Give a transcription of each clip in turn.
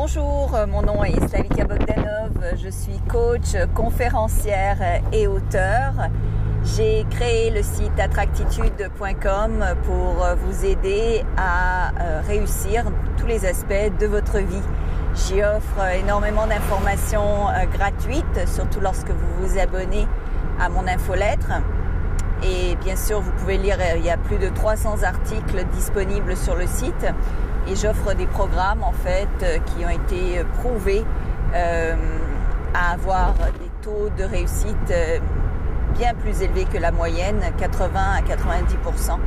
Bonjour, mon nom est Slavika Bogdanov, je suis coach, conférencière et auteure. J'ai créé le site attractitude.com pour vous aider à réussir tous les aspects de votre vie. J'y offre énormément d'informations gratuites, surtout lorsque vous vous abonnez à mon infolettre. Et bien sûr, vous pouvez lire, il y a plus de 300 articles disponibles sur le site. Et j'offre des programmes en fait qui ont été prouvés à avoir des taux de réussite bien plus élevés que la moyenne, 80 à 90%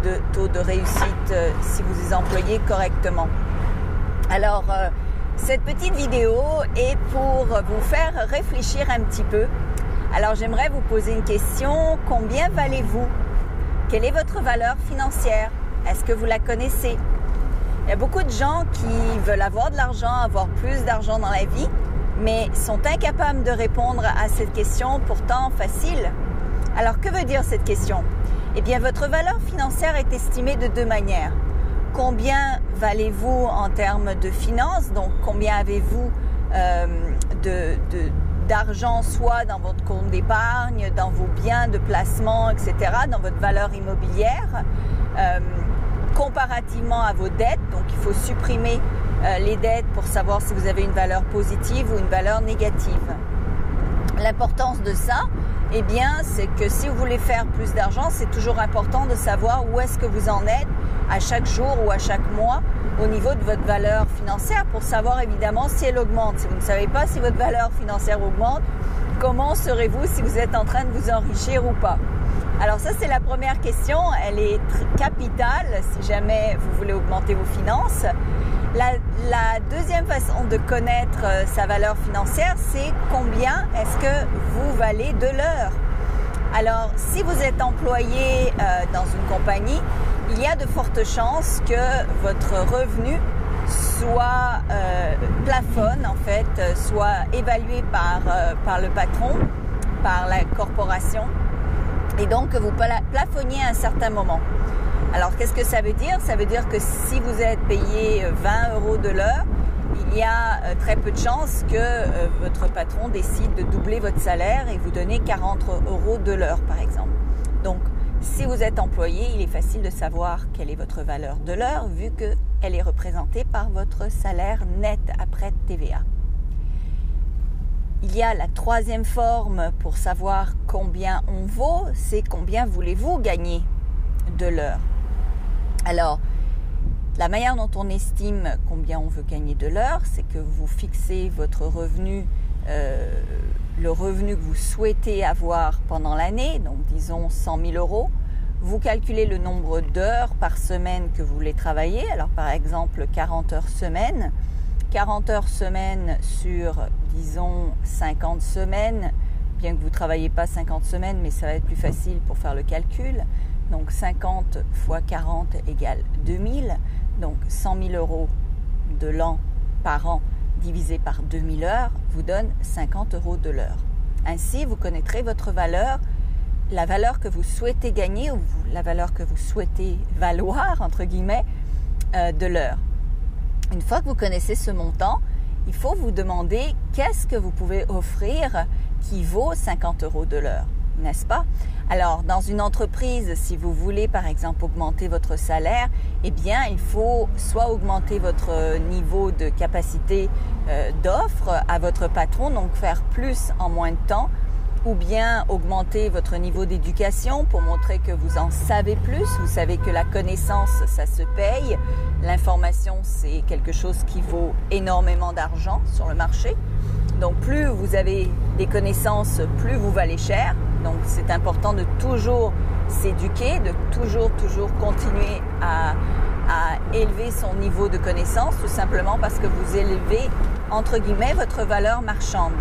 de taux de réussite si vous les employez correctement. Alors, cette petite vidéo est pour vous faire réfléchir un petit peu. Alors, j'aimerais vous poser une question. Combien valez-vous? Quelle est votre valeur financière? Est-ce que vous la connaissez? Il y a beaucoup de gens qui veulent avoir de l'argent, avoir plus d'argent dans la vie, mais sont incapables de répondre à cette question pourtant facile. Alors, que veut dire cette question? Eh bien, votre valeur financière est estimée de deux manières. Combien valez-vous en termes de finances? Donc, combien avez-vous d'argent, soit dans votre compte d'épargne, dans vos biens de placement, etc., dans votre valeur immobilière, comparativement à vos dettes. Donc, il faut supprimer les dettes pour savoir si vous avez une valeur positive ou une valeur négative. L'importance de ça, eh bien, c'est que si vous voulez faire plus d'argent, c'est toujours important de savoir où est-ce que vous en êtes à chaque jour ou à chaque mois au niveau de votre valeur financière pour savoir évidemment si elle augmente. Si vous ne savez pas si votre valeur financière augmente, comment saurez-vous si vous êtes en train de vous enrichir ou pas? Alors ça, c'est la première question. Elle est capitale si jamais vous voulez augmenter vos finances. La deuxième façon de connaître sa valeur financière, c'est combien est-ce que vous valez de l'heure. Alors, si vous êtes employé dans une compagnie, il y a de fortes chances que votre revenu soit plafonne, en fait, soit évalué par le patron, par la corporation, et donc que vous plafonniez à un certain moment. Alors, qu'est-ce que ça veut dire? Ça veut dire que si vous êtes payé 20 € de l'heure, il y a très peu de chances que votre patron décide de doubler votre salaire et vous donner 40 € de l'heure, par exemple. Donc, si vous êtes employé, il est facile de savoir quelle est votre valeur de l'heure vu qu'elle est représentée par votre salaire net après TVA. Il y a la troisième forme pour savoir combien on vaut, c'est combien voulez-vous gagner de l'heure. Alors, la manière dont on estime combien on veut gagner de l'heure, c'est que vous fixez votre revenu, le revenu que vous souhaitez avoir pendant l'année, donc disons 100 000 €. Vous calculez le nombre d'heures par semaine que vous voulez travailler. Alors, par exemple, 40 heures semaine. 40 heures semaine sur, disons, 50 semaines, bien que vous ne travaillez pas 50 semaines, mais ça va être plus facile pour faire le calcul. Donc, 50 fois 40 égale 2000. Donc, 100 000 € de l'an par an divisé par 2000 heures vous donne 50 € de l'heure. Ainsi, vous connaîtrez votre valeur, la valeur que vous souhaitez gagner ou la valeur que vous souhaitez valoir, entre guillemets, de l'heure. Une fois que vous connaissez ce montant, il faut vous demander qu'est-ce que vous pouvez offrir qui vaut 50 € de l'heure, n'est-ce pas? Alors, dans une entreprise, si vous voulez par exemple augmenter votre salaire, eh bien, il faut soit augmenter votre niveau de capacité d'offre à votre patron, donc faire plus en moins de temps, ou bien augmenter votre niveau d'éducation pour montrer que vous en savez plus. Vous savez que la connaissance, ça se paye. L'information, c'est quelque chose qui vaut énormément d'argent sur le marché. Donc, plus vous avez des connaissances, plus vous valez cher. Donc, c'est important de toujours s'éduquer, de toujours continuer à élever son niveau de connaissance, tout simplement parce que vous élevez, entre guillemets, votre valeur marchande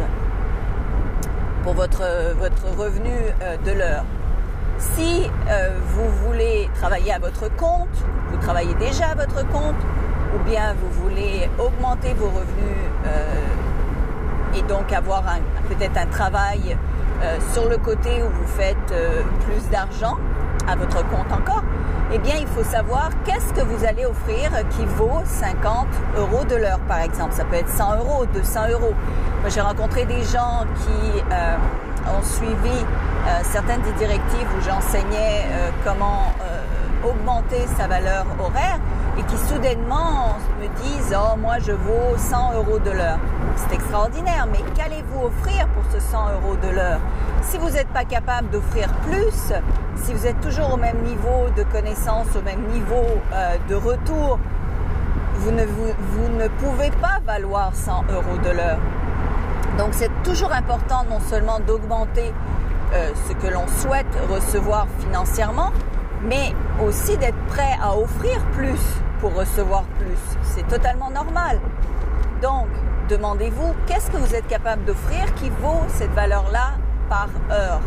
pour votre revenu de l'heure. Si vous voulez travailler à votre compte, vous travaillez déjà à votre compte, ou bien vous voulez augmenter vos revenus et donc avoir peut-être un travail sur le côté où vous faites plus d'argent, à votre compte encore, eh bien, il faut savoir qu'est-ce que vous allez offrir qui vaut 50 € de l'heure, par exemple. Ça peut être 100 €, 200 €. Moi, j'ai rencontré des gens qui ont suivi certaines des directives où j'enseignais comment augmenter sa valeur horaire et qui soudainement me disent « Oh, moi, je vaux 100 € de l'heure ». C'est extraordinaire, mais qu'allez-vous offrir pour ce 100 € de l'heure? Si vous n'êtes pas capable d'offrir plus, si vous êtes toujours au même niveau de connaissance, au même niveau de retour, vous ne pouvez pas valoir 100 € de l'heure. Donc c'est toujours important non seulement d'augmenter ce que l'on souhaite recevoir financièrement, mais aussi d'être prêt à offrir plus pour recevoir plus. C'est totalement normal. Donc, demandez-vous qu'est-ce que vous êtes capable d'offrir qui vaut cette valeur-là par heure.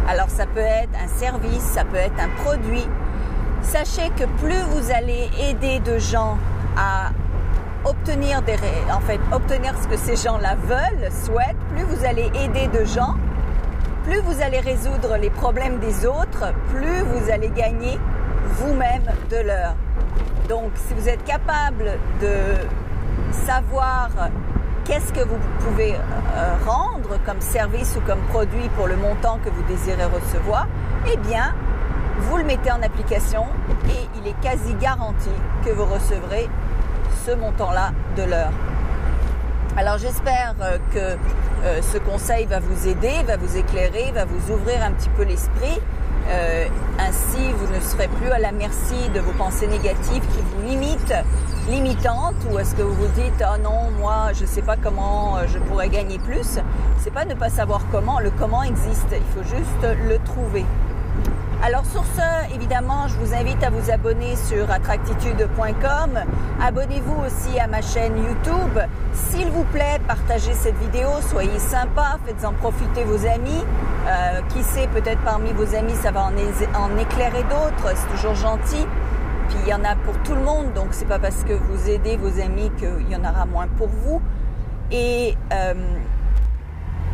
Alors ça peut être un service, ça peut être un produit. Sachez que plus vous allez aider de gens à obtenir obtenir ce que ces gens-là veulent, souhaitent, plus vous allez aider de gens, plus vous allez résoudre les problèmes des autres, plus vous allez gagner vous-même de l'heure. Donc si vous êtes capable de savoir qu'est-ce que vous pouvez rendre comme service ou comme produit pour le montant que vous désirez recevoir, eh bien, vous le mettez en application et il est quasi garanti que vous recevrez ce montant-là de l'heure. Alors j'espère que ce conseil va vous aider, va vous éclairer, va vous ouvrir un petit peu l'esprit. Ainsi, vous ne serez plus à la merci de vos pensées négatives qui vous limitantes, ou est-ce que vous vous dites « Ah non, moi, je ne sais pas comment je pourrais gagner plus ». C'est pas ne pas savoir comment, le comment existe, il faut juste le trouver. Alors sur ce, évidemment, je vous invite à vous abonner sur attractitude.com. Abonnez-vous aussi à ma chaîne YouTube. S'il vous plaît, partagez cette vidéo, soyez sympa, faites-en profiter vos amis. Qui sait, peut-être parmi vos amis, ça va en éclairer d'autres, c'est toujours gentil. Puis il y en a pour tout le monde, donc c'est pas parce que vous aidez vos amis qu'il y en aura moins pour vous. Et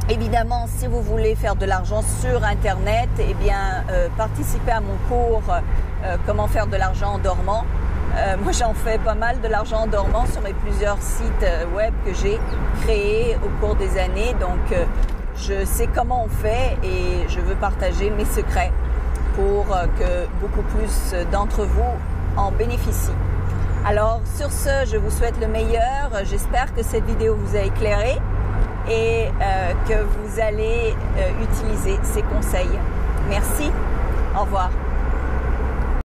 évidemment, si vous voulez faire de l'argent sur Internet, eh bien, participez à mon cours « Comment faire de l'argent en dormant ». Moi, j'en fais pas mal de l'argent en dormant sur mes plusieurs sites web que j'ai créés au cours des années. Donc, je sais comment on fait et je veux partager mes secrets pour que beaucoup plus d'entre vous en bénéficient. Alors, sur ce, je vous souhaite le meilleur. J'espère que cette vidéo vous a éclairé et que vous allez utiliser ces conseils. Merci. Au revoir.